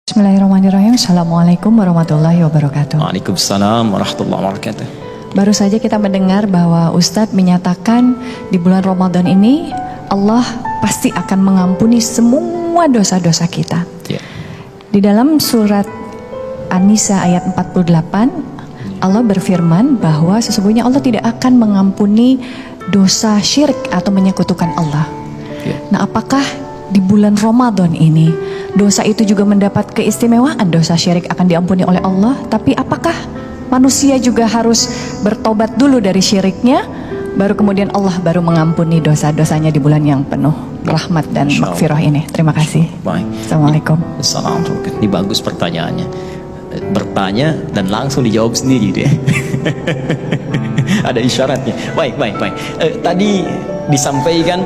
Bismillahirrahmanirrahim. Assalamualaikum warahmatullahi wabarakatuh. Waalaikumsalam warahmatullahi wabarakatuh. Baru saja kita mendengar bahwa Ustadz menyatakan di bulan Ramadan ini Allah pasti akan mengampuni semua dosa-dosa kita. Ya. Di dalam surat An-Nisa ayat 48 Allah berfirman bahwa sesungguhnya Allah tidak akan mengampuni dosa syirik atau menyekutukan Allah. Ya. Nah, apakah di bulan Ramadan ini dosa itu juga mendapat keistimewaan? Dosa syirik akan diampuni oleh Allah, tapi apakah manusia juga harus bertobat dulu dari syiriknya, baru kemudian Allah baru mengampuni dosa-dosanya di bulan yang penuh rahmat dan maghfirah ini? Terima kasih. Baik. Assalamualaikum. Assalamualaikum. Ini bagus pertanyaannya. Bertanya dan langsung dijawab sendiri dia. Ada isyaratnya. Baik. Tadi disampaikan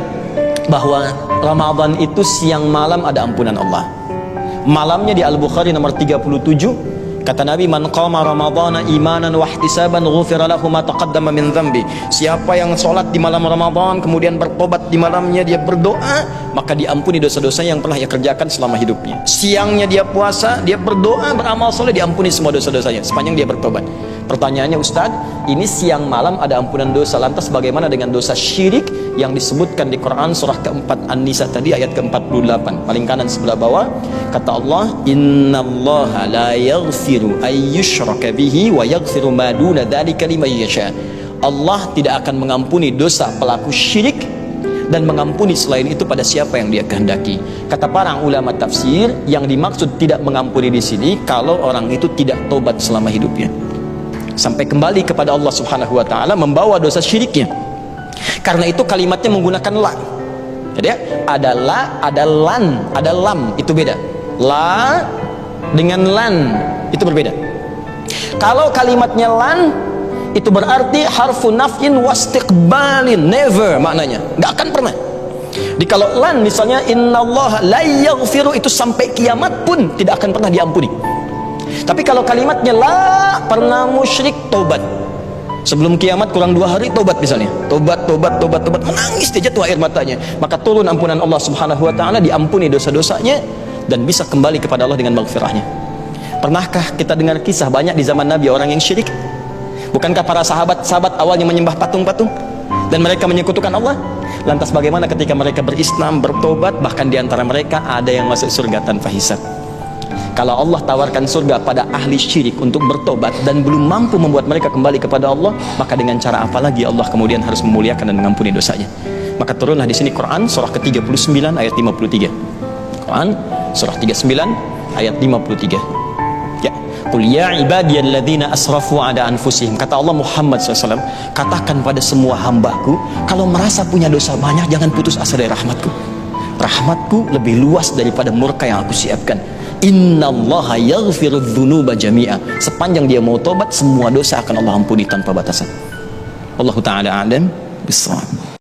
bahwa Ramadan itu siang malam ada ampunan Allah. Malamnya di Al-Bukhari nomor 37 kata Nabi, man qama ramadhana imanan wa ihtisaban ghufira lahu ma taqaddama min dhanbi. Siapa yang sholat di malam Ramadan kemudian bertobat di malamnya, dia berdoa, maka diampuni dosa-dosa yang pernah ia kerjakan selama hidupnya. Siangnya dia puasa, dia berdoa, beramal soleh, diampuni semua dosa-dosanya sepanjang dia bertobat. Pertanyaannya, Ustadz, ini siang malam ada ampunan dosa, lantas bagaimana dengan dosa syirik yang disebutkan di Quran surah keempat An-Nisa tadi ayat ke-48 paling kanan sebelah bawah? Kata Allah, innallaha la yaghfiru ayyushraka bihi wa yaghfiru ma duna dzalika liman yasha. Allah tidak akan mengampuni dosa pelaku syirik dan mengampuni selain itu pada siapa yang dia kehendaki. Kata para ulama tafsir, yang dimaksud tidak mengampuni di sini kalau orang itu tidak tobat selama hidupnya, sampai kembali kepada Allah Subhanahu wa taala, membawa dosa syiriknya. Karena itu kalimatnya menggunakan la. Jadi ada la, ada lan, ada lam, itu beda. La dengan lan itu berbeda. Kalau kalimatnya lan itu berarti harfu nafyin wastiqbalin, never maknanya, nggak akan pernah. Di kalau lan misalnya innallaha la yaghfiru, itu sampai kiamat pun tidak akan pernah diampuni. Tapi kalau kalimatnya la, pernah musyrik tobat, sebelum kiamat kurang 2 hari tobat misalnya, tobat, menangis dia jatuh air matanya, maka turun ampunan Allah Subhanahu wa taala, diampuni dosa-dosanya dan bisa kembali kepada Allah dengan maghfirahnya. Pernahkah kita dengar kisah banyak di zaman Nabi orang yang syirik? Bukankah para sahabat awalnya menyembah patung-patung dan mereka menyekutukan Allah? Lantas bagaimana ketika mereka berislam, bertobat, bahkan di antara mereka ada yang masuk surga tanpa hisab? Kalau Allah tawarkan surga pada ahli syirik untuk bertobat dan belum mampu membuat mereka kembali kepada Allah, maka dengan cara apa lagi Allah kemudian harus memuliakan dan mengampuni dosanya? Maka turunlah di sini Quran surah ke-39 ayat 53. Quran surah 39 ayat 53. Ya, qul ya ibadiyalladzina asrafu ala anfusihim. Kata Allah Muhammad SAW, katakan pada semua hambaku, kalau merasa punya dosa banyak, jangan putus asa dari rahmatku. Rahmatku lebih luas daripada murka yang aku siapkan. Innallaha yaghfiru dzunuba jami'a. Sepanjang dia mau tobat, semua dosa akan Allah ampuni tanpa batasan. Wallahu ta'ala a'lam bissawab.